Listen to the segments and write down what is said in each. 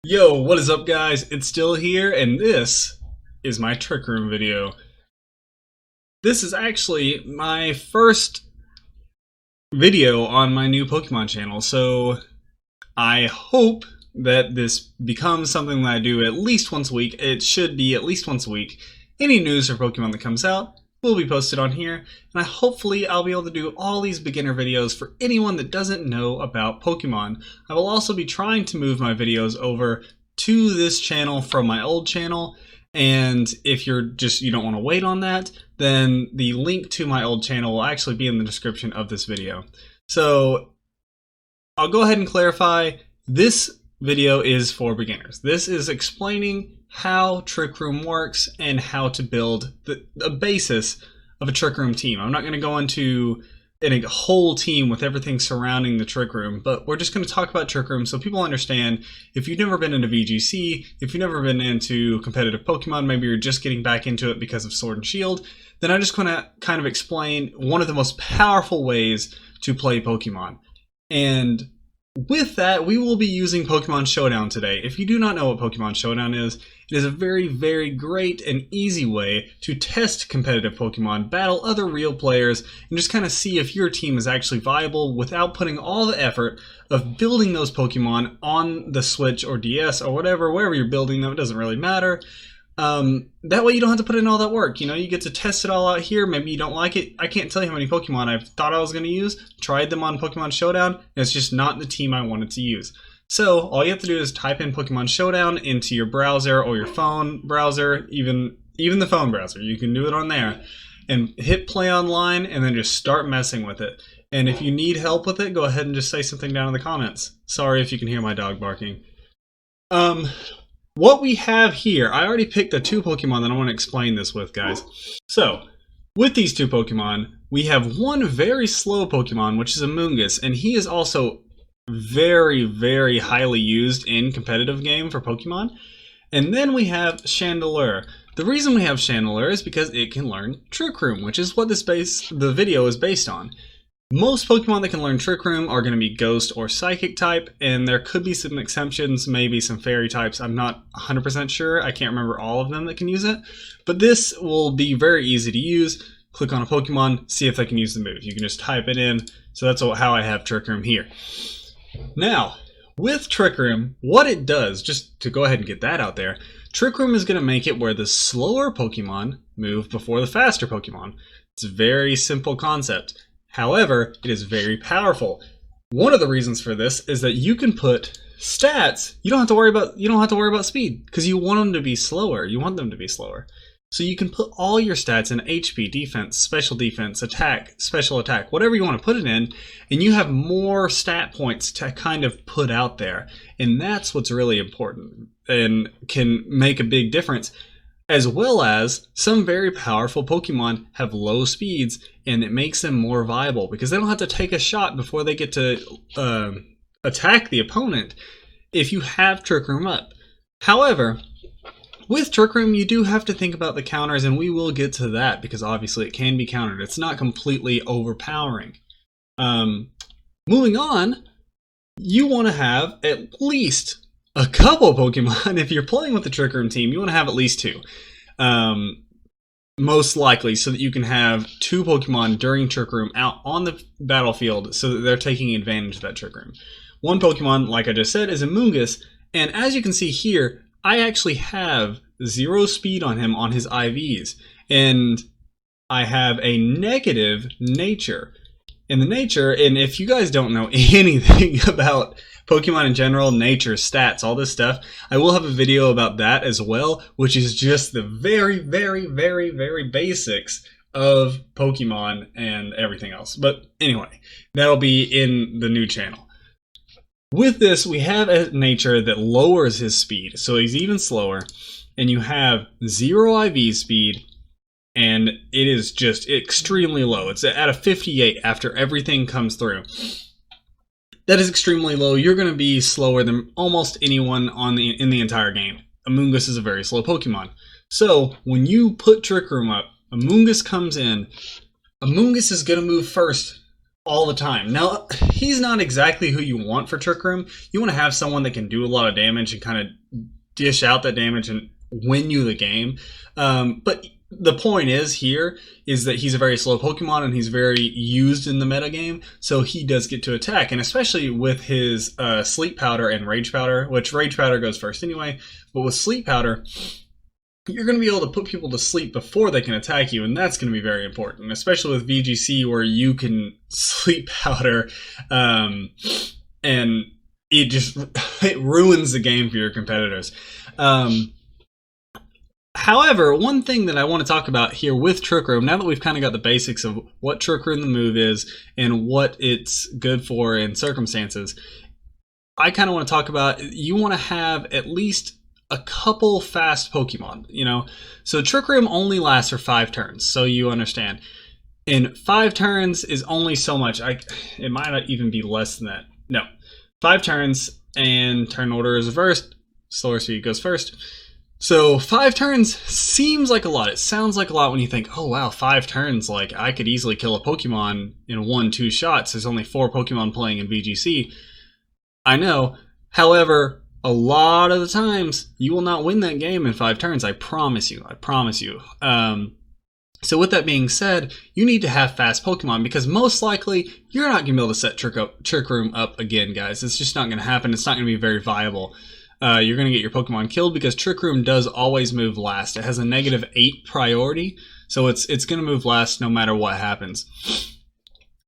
Yo, what is up guys? It's still here and this is my Trick Room video. This is actually my first video on my new Pokemon channel, so I hope that this becomes something that I do at least once a week. It should be at least once a week. Any news for Pokemon that comes out will be posted on here, and hopefully I'll be able to do all these beginner videos for anyone that doesn't know about Pokemon. I will also be trying to move my videos over to this channel from my old channel, and if you don't want to wait on that, then the link to my old channel will actually be in the description of this video. So I'll go ahead and clarify, this video is for beginners. This is explaining how Trick Room works and how to build the basis of a Trick Room team. I'm not going to go into a whole team with everything surrounding the Trick Room, but we're just going to talk about Trick Room so people understand. If you've never been into VGC, if you've never been into competitive Pokemon, maybe you're just getting back into it because of Sword and Shield, then I'm just going to kind of explain one of the most powerful ways to play Pokemon. And with that, we will be using Pokemon Showdown today. If you do not know what Pokemon Showdown is, it is a very, very great and easy way to test competitive Pokemon, battle other real players, and just kind of see if your team is actually viable without putting all the effort of building those Pokemon on the Switch or DS or wherever you're building them. It doesn't really matter. That way you don't have to put in all that work. You know, you get to test it all out here. Maybe you don't like it. I can't tell you how many Pokemon I've thought I was going to use, tried them on Pokemon Showdown, and it's just not the team I wanted to use. So all you have to do is type in Pokemon Showdown into your browser or your phone browser, even the phone browser. You can do it on there, and hit play online, and then just start messing with it. And if you need help with it, go ahead and just say something down in the comments. Sorry if you can hear my dog barking. What we have here, I already picked the two Pokemon that I want to explain this with, guys. So, with these two Pokemon, we have one very slow Pokemon, which is Amoonguss, and he is also very, very highly used in competitive game for Pokemon. And then we have Chandeleur. The reason we have Chandeleur is because it can learn Trick Room, which is what the video is based on. Most Pokemon that can learn Trick Room are going to be Ghost or Psychic type, and there could be some exceptions, maybe some Fairy types. I'm not 100% sure. I can't remember all of them that can use it. But this will be very easy to use. Click on a Pokemon, see if they can use the move. You can just type it in. So that's how I have Trick Room here. Now, with Trick Room, what it does, just to go ahead and get that out there, Trick Room is going to make it where the slower Pokemon move before the faster Pokemon. It's a very simple concept. However, it is very powerful. One of the reasons for this is that you can put stats. You don't have to worry about speed because you want them to be slower. So you can put all your stats in HP, defense, attack, special attack, whatever you want to put it in, and you have more stat points to kind of put out there. And that's what's really important and can make a big difference. As well as some very powerful Pokemon have low speeds, and it makes them more viable because they don't have to take a shot before they get to attack the opponent if you have Trick Room up. However, with Trick Room, you do have to think about the counters, and we will get to that because obviously it can be countered. It's not completely overpowering. Moving on, you want to have at least a couple Pokemon. If you're playing with the Trick Room team, you want to have at least two. Most likely, so that you can have two Pokemon during Trick Room out on the battlefield so that they're taking advantage of that Trick Room. One Pokemon, like I just said, is Amoonguss, and as you can see here, I actually have 0 speed on him on his IVs, and I have a negative nature. And the nature, and if you guys don't know anything about Pokemon in general, nature, stats, all this stuff, I will have a video about that as well, which is just the very, very, very, very basics of Pokemon and everything else. But anyway, that'll be in the new channel. With this, we have a nature that lowers his speed, so he's even slower, and you have 0 IV speed, and it is just extremely low. It's at a 58 after everything comes through. That is extremely low. You're going to be slower than almost anyone in the entire game. Amoonguss is a very slow Pokemon. So when you put Trick Room up, Amoonguss comes in. Amoonguss is going to move first all the time. Now, he's not exactly who you want for Trick Room. You want to have someone that can do a lot of damage and kind of dish out that damage and win you the game. But the point is that he's a very slow Pokemon and he's very used in the metagame, so he does get to attack. And especially with his Sleep Powder and Rage Powder, which Rage Powder goes first anyway, but with Sleep Powder, you're going to be able to put people to sleep before they can attack you, and that's going to be very important, especially with VGC where you can Sleep Powder, and it ruins the game for your competitors. However, one thing that I want to talk about here with Trick Room, now that we've kind of got the basics of what Trick Room the move is and what it's good for in circumstances, I kind of want to talk about, you want to have at least a couple fast Pokemon, you know? So Trick Room only lasts for 5 turns, so you understand. And 5 turns is only so much. It might not even be less than that. No. 5 turns, and turn order is reversed. Slower speed goes first. So 5 turns seems like a lot. It sounds like a lot when you think, oh wow, 5 turns, like I could easily kill a Pokemon in 1-2 shots. There's only 4 Pokemon playing in VGC. I know. However, a lot of the times you will not win that game in 5 turns. I promise you. I promise you. So with that being said, you need to have fast Pokemon because most likely you're not going to be able to set Trick Room up again, guys. It's just not going to happen. It's not going to be very viable. You're going to get your Pokemon killed because Trick Room does always move last. It has a -8 priority, so it's going to move last no matter what happens.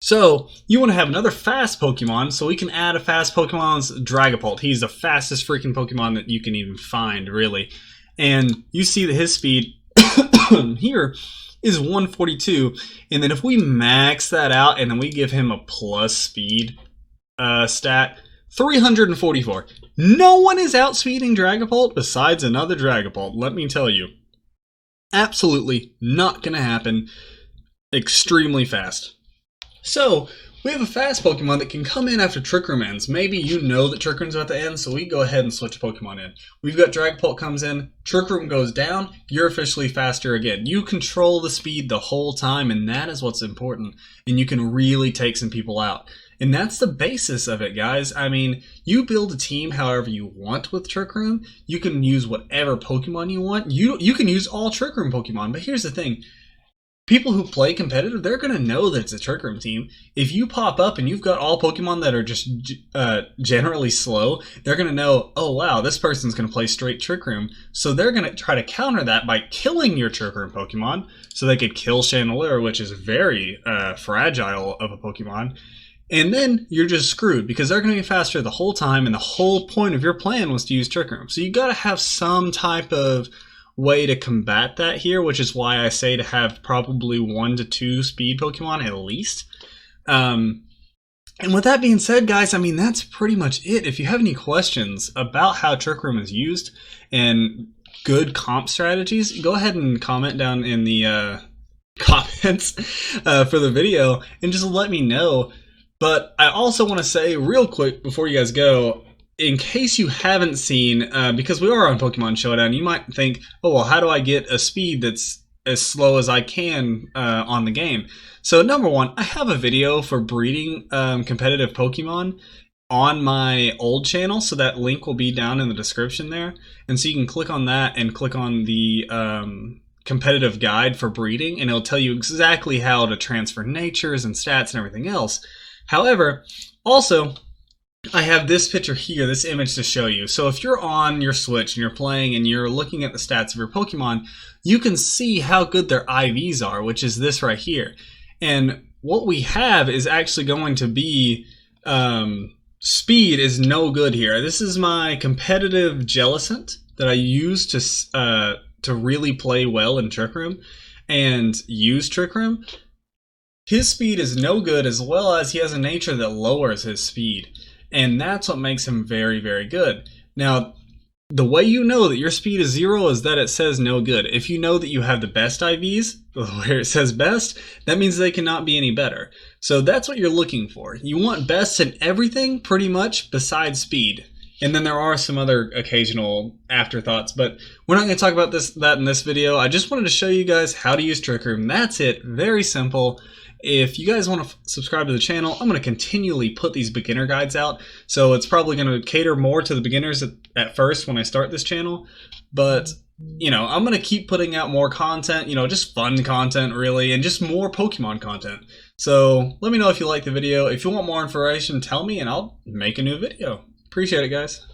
So you want to have another fast Pokemon, so we can add a fast Pokemon's Dragapult. He's the fastest freaking Pokemon that you can even find, really. And you see that his speed here is 142, and then if we max that out and then we give him a plus speed stat, 344. No one is outspeeding Dragapult besides another Dragapult, let me tell you. Absolutely not going to happen. Extremely fast. So, we have a fast Pokemon that can come in after Trick Room ends. Maybe you know that Trick Room's about to end, so we go ahead and switch a Pokemon in. We've got Dragapult comes in, Trick Room goes down, you're officially faster again. You control the speed the whole time, and that is what's important. And you can really take some people out. And that's the basis of it, guys. I mean, you build a team however you want with Trick Room. You can use whatever Pokemon you want. You can use all Trick Room Pokemon, but here's the thing. People who play competitive, they're going to know that it's a Trick Room team. If you pop up and you've got all Pokemon that are just generally slow, they're going to know, oh wow, this person's going to play straight Trick Room. So they're going to try to counter that by killing your Trick Room Pokemon. So they could kill Chandeleur, which is very fragile of a Pokemon. And then you're just screwed because they're going to be faster the whole time, and the whole point of your plan was to use Trick Room. So you got to have some type of way to combat that here, which is why I say to have probably 1 to 2 speed Pokemon at least. And with that being said, guys, I mean, that's pretty much it. If you have any questions about how Trick Room is used and good comp strategies, go ahead and comment down in the comments for the video and just let me know. But I also want to say real quick before you guys go, in case you haven't seen, because we are on Pokemon Showdown, you might think, oh, well, how do I get a speed that's as slow as I can on the game? So number one, I have a video for breeding competitive Pokemon on my old channel, so that link will be down in the description there. And so you can click on that and click on the competitive guide for breeding, and it'll tell you exactly how to transfer natures and stats and everything else. However, also, I have this picture here, this image to show you. So if you're on your Switch and you're playing and you're looking at the stats of your Pokemon, you can see how good their IVs are, which is this right here. And what we have is actually going to be, speed is no good here. This is my competitive Jellicent that I use to really play well in Trick Room and use Trick Room. His speed is no good, as well as he has a nature that lowers his speed. And that's what makes him very, very good. Now, the way you know that your speed is 0 is that it says no good. If you know that you have the best IVs, where it says best, that means they cannot be any better. So that's what you're looking for. You want best in everything, pretty much, besides speed. And then there are some other occasional afterthoughts, but we're not going to talk about that in this video. I just wanted to show you guys how to use Trick Room. That's it. Very simple. if you guys want to subscribe to the channel, I'm going to continually put these beginner guides out. So it's probably going to cater more to the beginners at first when I start this channel. But, you know, I'm going to keep putting out more content, you know, just fun content really, and just more Pokemon content. So let me know if you like the video. If you want more information, tell me and I'll make a new video. Appreciate it, guys.